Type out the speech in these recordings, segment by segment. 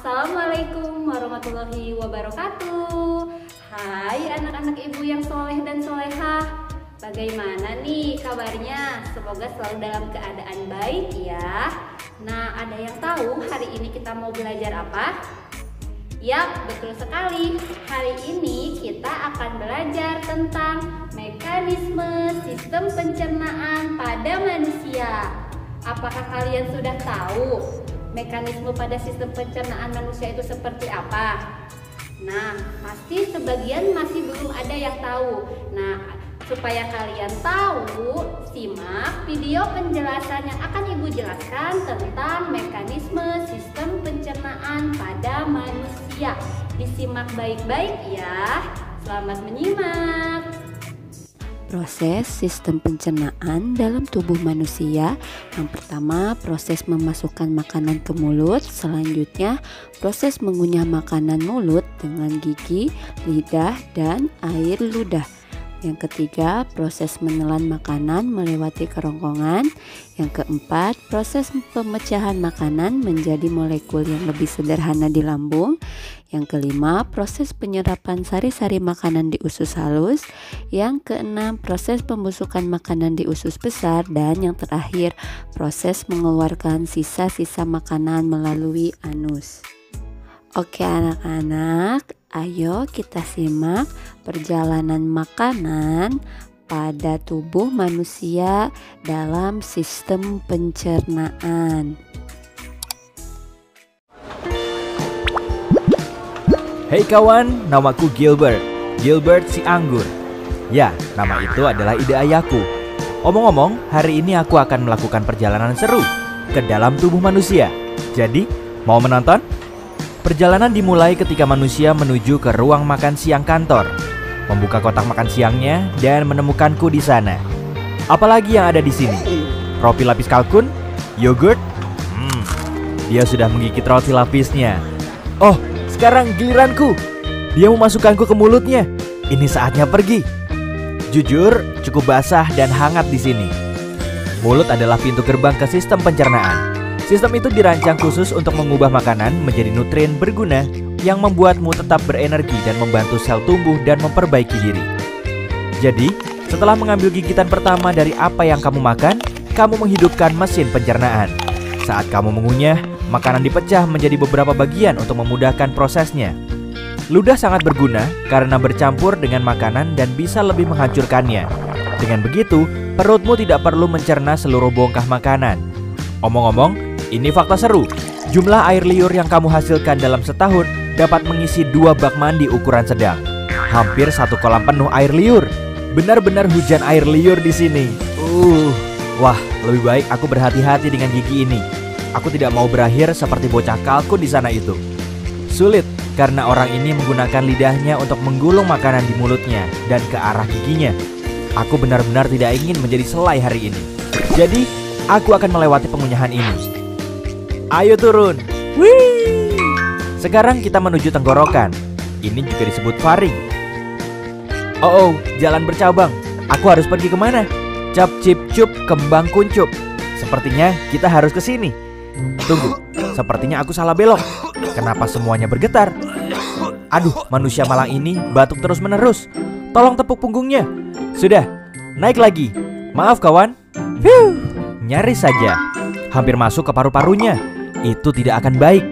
Assalamualaikum warahmatullahi wabarakatuh. Hai anak-anak ibu yang soleh dan solehah, bagaimana nih kabarnya? Semoga selalu dalam keadaan baik ya. Nah, ada yang tahu hari ini kita mau belajar apa? Yap, betul sekali. Hari ini kita akan belajar tentang mekanisme sistem pencernaan pada manusia. Apakah kalian sudah tahu mekanisme pada sistem pencernaan manusia itu seperti apa? Nah, pasti sebagian masih belum ada yang tahu. Nah, supaya kalian tahu, simak video penjelasan yang akan Ibu jelaskan tentang mekanisme sistem pencernaan pada manusia. Disimak baik-baik ya. Selamat menyimak. Proses sistem pencernaan dalam tubuh manusia. Yang pertama, proses memasukkan makanan ke mulut. Selanjutnya, proses mengunyah makanan mulut dengan gigi, lidah, dan air ludah. Yang ketiga, proses menelan makanan melewati kerongkongan. Yang keempat, proses pemecahan makanan menjadi molekul yang lebih sederhana di lambung. Yang kelima, proses penyerapan sari-sari makanan di usus halus. Yang keenam, proses pembusukan makanan di usus besar. Dan yang terakhir, proses mengeluarkan sisa-sisa makanan melalui anus. Oke anak-anak, ayo kita simak perjalanan makanan pada tubuh manusia dalam sistem pencernaan. Hey kawan, namaku Gilbert si anggur. Ya, nama itu adalah ide ayahku. Omong-omong, hari ini aku akan melakukan perjalanan seru ke dalam tubuh manusia. Jadi, mau menonton? Perjalanan dimulai ketika manusia menuju ke ruang makan siang kantor, membuka kotak makan siangnya dan menemukanku di sana. Apalagi yang ada di sini? Roti lapis kalkun, yogurt. Dia sudah menggigit roti lapisnya. Oh, sekarang giliranku. Dia memasukkanku ke mulutnya. Ini saatnya pergi. Jujur, cukup basah dan hangat di sini. Mulut adalah pintu gerbang ke sistem pencernaan. Sistem itu dirancang khusus untuk mengubah makanan menjadi nutrien berguna yang membuatmu tetap berenergi dan membantu sel tumbuh dan memperbaiki diri. Jadi, setelah mengambil gigitan pertama dari apa yang kamu makan, kamu menghidupkan mesin pencernaan. Saat kamu mengunyah, makanan dipecah menjadi beberapa bagian untuk memudahkan prosesnya. Ludah sangat berguna karena bercampur dengan makanan dan bisa lebih menghancurkannya. Dengan begitu, perutmu tidak perlu mencerna seluruh bongkah makanan. Omong-omong, ini fakta seru. Jumlah air liur yang kamu hasilkan dalam setahun dapat mengisi 2 bak mandi ukuran sedang. Hampir 1 kolam penuh air liur. Benar-benar hujan air liur di sini. Wah, lebih baik aku berhati-hati dengan gigi ini. Aku tidak mau berakhir seperti bocah kalkun di sana itu. Sulit karena orang ini menggunakan lidahnya untuk menggulung makanan di mulutnya dan ke arah giginya. Aku benar-benar tidak ingin menjadi selai hari ini. Jadi, aku akan melewati pengunyahan ini. Ayo turun. Wih. Sekarang kita menuju tenggorokan. Ini juga disebut faring. Oh, jalan bercabang. Aku harus pergi kemana? Cap cip cup kembang kuncup. Sepertinya kita harus ke sini. Tunggu, sepertinya aku salah belok. Kenapa semuanya bergetar? Aduh, manusia malang ini batuk terus menerus. Tolong tepuk punggungnya. Sudah, naik lagi. Maaf kawan. Nyaris saja. Hampir masuk ke paru-parunya. Itu tidak akan baik.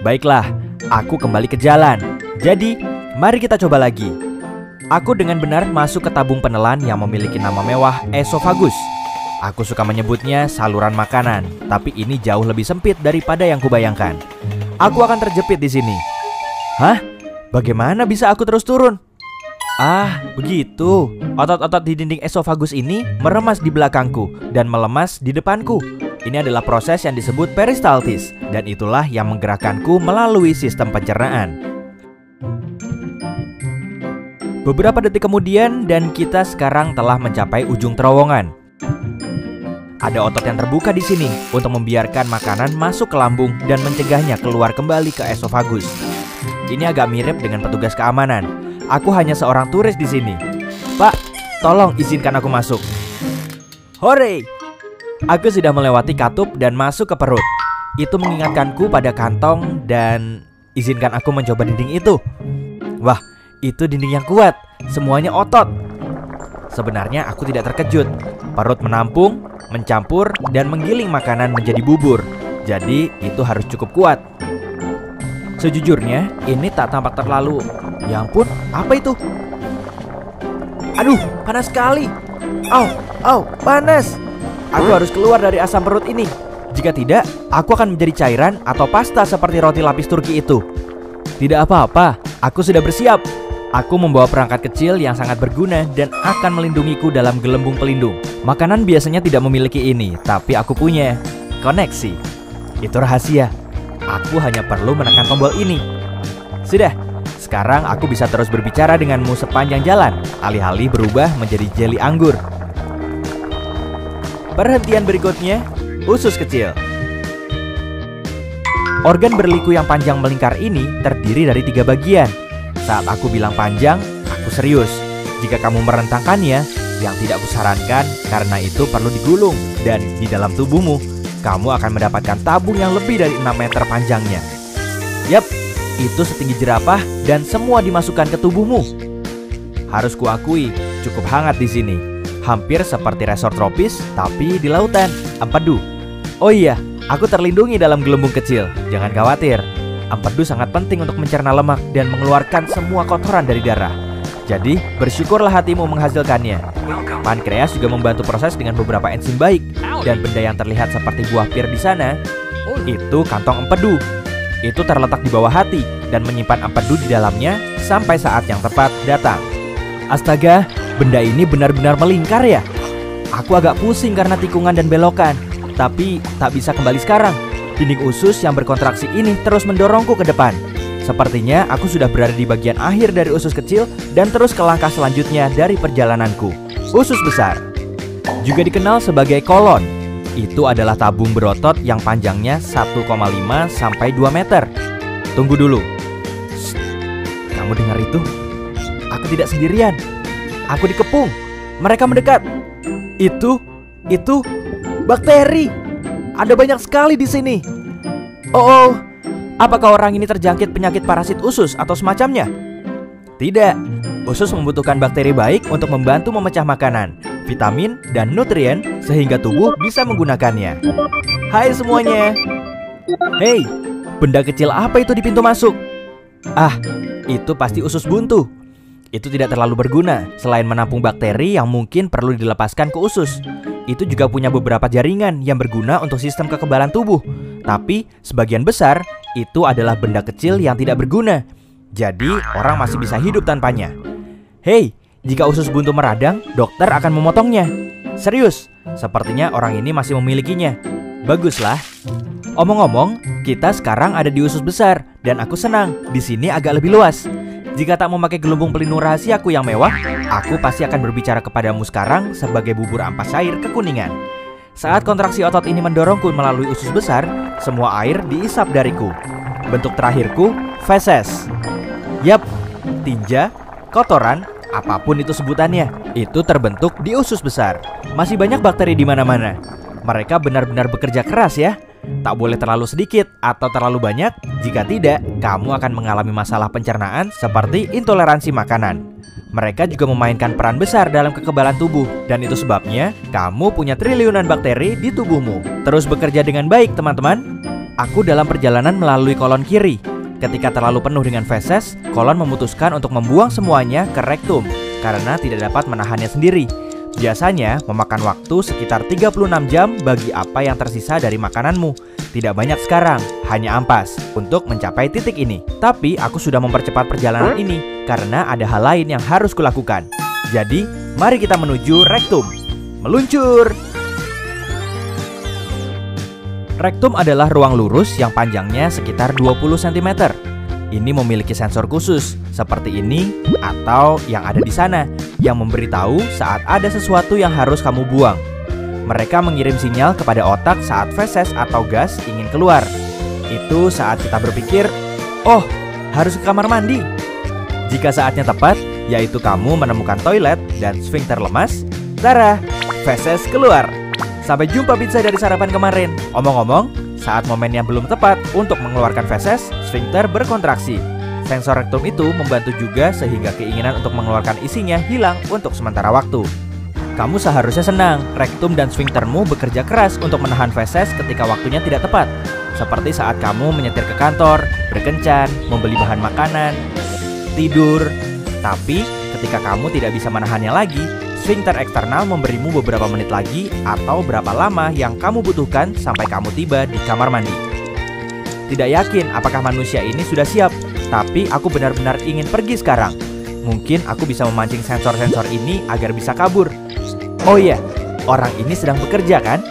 Baiklah, aku kembali ke jalan. Jadi, mari kita coba lagi. Aku dengan benar masuk ke tabung penelan yang memiliki nama mewah esofagus. Aku suka menyebutnya saluran makanan, tapi ini jauh lebih sempit daripada yang kubayangkan. Aku akan terjepit di sini. Hah? Bagaimana bisa aku terus turun? Ah, begitu. Otot-otot di dinding esofagus ini meremas di belakangku dan melemas di depanku. Ini adalah proses yang disebut peristaltis, dan itulah yang menggerakkanku melalui sistem pencernaan. Beberapa detik kemudian, dan kita sekarang telah mencapai ujung terowongan. Ada otot yang terbuka di sini untuk membiarkan makanan masuk ke lambung dan mencegahnya keluar kembali ke esofagus. Ini agak mirip dengan petugas keamanan. Aku hanya seorang turis di sini. Pak, tolong izinkan aku masuk. Hore! Aku sudah melewati katup dan masuk ke perut. Itu mengingatkanku pada kantong dan izinkan aku mencoba dinding itu. Wah, itu dinding yang kuat, semuanya otot. Sebenarnya aku tidak terkejut. Perut menampung, mencampur, dan menggiling makanan menjadi bubur. Jadi itu harus cukup kuat. Sejujurnya, ini tak tampak terlalu. Ya ampun, apa itu? Aduh, panas sekali. Au, panas. Aku harus keluar dari asam perut ini. Jika tidak, aku akan menjadi cairan atau pasta seperti roti lapis Turki itu. Tidak apa-apa, aku sudah bersiap. Aku membawa perangkat kecil yang sangat berguna dan akan melindungiku dalam gelembung pelindung. Makanan biasanya tidak memiliki ini, tapi aku punya. Koneksi. Itu rahasia. Aku hanya perlu menekan tombol ini. Sudah, sekarang aku bisa terus berbicara denganmu sepanjang jalan, alih-alih berubah menjadi jeli anggur. Perhentian berikutnya, usus kecil. Organ berliku yang panjang melingkar ini terdiri dari 3 bagian. Saat aku bilang panjang, aku serius. Jika kamu merentangkannya, yang tidak kusarankan karena itu perlu digulung. Dan di dalam tubuhmu, kamu akan mendapatkan tabung yang lebih dari 6 meter panjangnya. Yap, itu setinggi jerapah dan semua dimasukkan ke tubuhmu. Harus kuakui, cukup hangat di sini. Hampir seperti resort tropis, tapi di lautan, empedu. Oh iya, aku terlindungi dalam gelembung kecil. Jangan khawatir. Empedu sangat penting untuk mencerna lemak dan mengeluarkan semua kotoran dari darah. Jadi, bersyukurlah hatimu menghasilkannya. Pankreas juga membantu proses dengan beberapa enzim baik. Dan benda yang terlihat seperti buah pir di sana, itu kantong empedu. Itu terletak di bawah hati dan menyimpan empedu di dalamnya sampai saat yang tepat datang. Astaga, benda ini benar-benar melingkar ya. Aku agak pusing karena tikungan dan belokan, tapi tak bisa kembali sekarang. Dinding usus yang berkontraksi ini terus mendorongku ke depan. Sepertinya aku sudah berada di bagian akhir dari usus kecil dan terus ke langkah selanjutnya dari perjalananku. Usus besar, juga dikenal sebagai kolon. Itu adalah tabung berotot yang panjangnya 1,5 sampai 2 meter. Tunggu dulu. Shh, kamu dengar itu? Aku tidak sendirian. Aku dikepung. Mereka mendekat. Itu bakteri. Ada banyak sekali di sini. Oh, apakah orang ini terjangkit penyakit parasit usus atau semacamnya? Tidak. Usus membutuhkan bakteri baik untuk membantu memecah makanan, vitamin, dan nutrien sehingga tubuh bisa menggunakannya. Hai semuanya. Hei, benda kecil apa itu di pintu masuk? Ah, itu pasti usus buntu. Itu tidak terlalu berguna selain menampung bakteri yang mungkin perlu dilepaskan ke usus. Itu juga punya beberapa jaringan yang berguna untuk sistem kekebalan tubuh. Tapi sebagian besar itu adalah benda kecil yang tidak berguna. Jadi orang masih bisa hidup tanpanya. Hei, jika usus buntu meradang, dokter akan memotongnya. Serius, sepertinya orang ini masih memilikinya. Baguslah. Omong-omong, kita sekarang ada di usus besar dan aku senang. Di sini agak lebih luas. Jika tak memakai gelembung pelindung rahasiaku yang mewah, aku pasti akan berbicara kepadamu sekarang sebagai bubur ampas air kekuningan. Saat kontraksi otot ini mendorongku melalui usus besar, semua air diisap dariku. Bentuk terakhirku, feses. Yap, tinja, kotoran, apapun itu sebutannya, itu terbentuk di usus besar. Masih banyak bakteri di mana-mana. Mereka benar-benar bekerja keras ya. Tak boleh terlalu sedikit atau terlalu banyak. Jika tidak, kamu akan mengalami masalah pencernaan seperti intoleransi makanan. Mereka juga memainkan peran besar dalam kekebalan tubuh. Dan itu sebabnya kamu punya triliunan bakteri di tubuhmu. Terus bekerja dengan baik teman-teman. Aku dalam perjalanan melalui kolon kiri. Ketika terlalu penuh dengan feses, kolon memutuskan untuk membuang semuanya ke rektum karena tidak dapat menahannya sendiri. Biasanya memakan waktu sekitar 36 jam bagi apa yang tersisa dari makananmu. Tidak banyak sekarang, hanya ampas untuk mencapai titik ini. Tapi aku sudah mempercepat perjalanan ini karena ada hal lain yang harus kulakukan. Jadi, mari kita menuju rektum. Meluncur! Rektum adalah ruang lurus yang panjangnya sekitar 20 cm. Ini memiliki sensor khusus seperti ini atau yang ada di sana yang memberitahu saat ada sesuatu yang harus kamu buang. Mereka mengirim sinyal kepada otak saat feses atau gas ingin keluar. Itu saat kita berpikir, oh, harus ke kamar mandi. Jika saatnya tepat, yaitu kamu menemukan toilet dan sfinkter lemas, tara, feses keluar. Sampai jumpa pizza dari sarapan kemarin. Omong-omong, saat momennya belum tepat untuk mengeluarkan feses, sfinkter berkontraksi. Sensor rektum itu membantu juga sehingga keinginan untuk mengeluarkan isinya hilang untuk sementara waktu. Kamu seharusnya senang, rektum dan sfinktermu bekerja keras untuk menahan feses ketika waktunya tidak tepat. Seperti saat kamu menyetir ke kantor, berkencan, membeli bahan makanan, tidur. Tapi ketika kamu tidak bisa menahannya lagi, sfinkter eksternal memberimu beberapa menit lagi atau berapa lama yang kamu butuhkan sampai kamu tiba di kamar mandi. Tidak yakin apakah manusia ini sudah siap, tapi aku benar-benar ingin pergi sekarang. Mungkin aku bisa memancing sensor-sensor ini agar bisa kabur. Oh iya, orang ini sedang bekerja kan?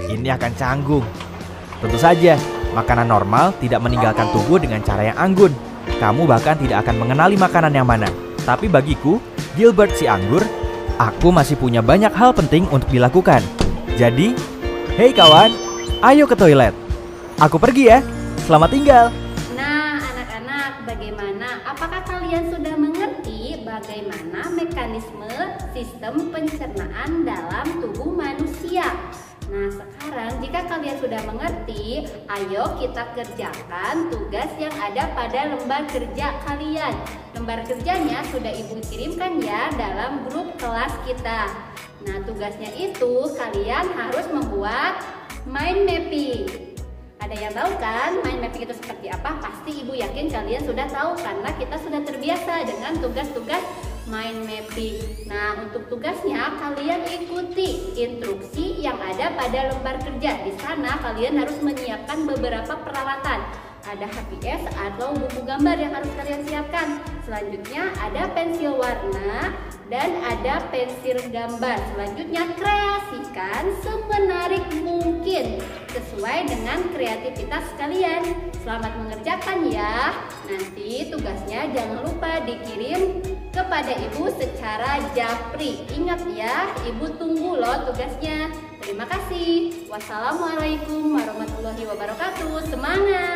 Ini akan canggung. Tentu saja, makanan normal tidak meninggalkan tubuh dengan cara yang anggun. Kamu bahkan tidak akan mengenali makanan yang mana. Tapi bagiku, Gilbert si anggur, aku masih punya banyak hal penting untuk dilakukan. Jadi, hei kawan, ayo ke toilet. Aku pergi ya, selamat tinggal. Nah, anak-anak, bagaimana? Apakah kalian sudah mengerti bagaimana mekanisme sistem pencernaan dalam tubuh manusia? Nah, sekarang jika kalian sudah mengerti, ayo kita kerjakan tugas yang ada pada lembar kerja kalian. Lembar kerjanya sudah Ibu kirimkan ya dalam grup kelas kita. Nah, tugasnya itu kalian harus membuat mind mapping. Ada yang tahu kan mind mapping itu seperti apa? Pasti Ibu yakin kalian sudah tahu karena kita sudah terbiasa dengan tugas-tugas mind mapping. Nah, untuk tugasnya kalian ikuti instruksi yang ada pada lembar kerja. Di sana kalian harus menyiapkan beberapa peralatan. Ada HPS atau buku gambar yang harus kalian siapkan. Selanjutnya ada pensil warna dan ada pensil gambar. Selanjutnya kreasikan semenarik mungkin sesuai dengan kreativitas kalian. Selamat mengerjakan ya. Nanti tugasnya jangan lupa dikirim kepada Ibu secara japri. Ingat ya, Ibu tunggu loh tugasnya. Terima kasih. Wassalamualaikum warahmatullahi wabarakatuh. Semangat!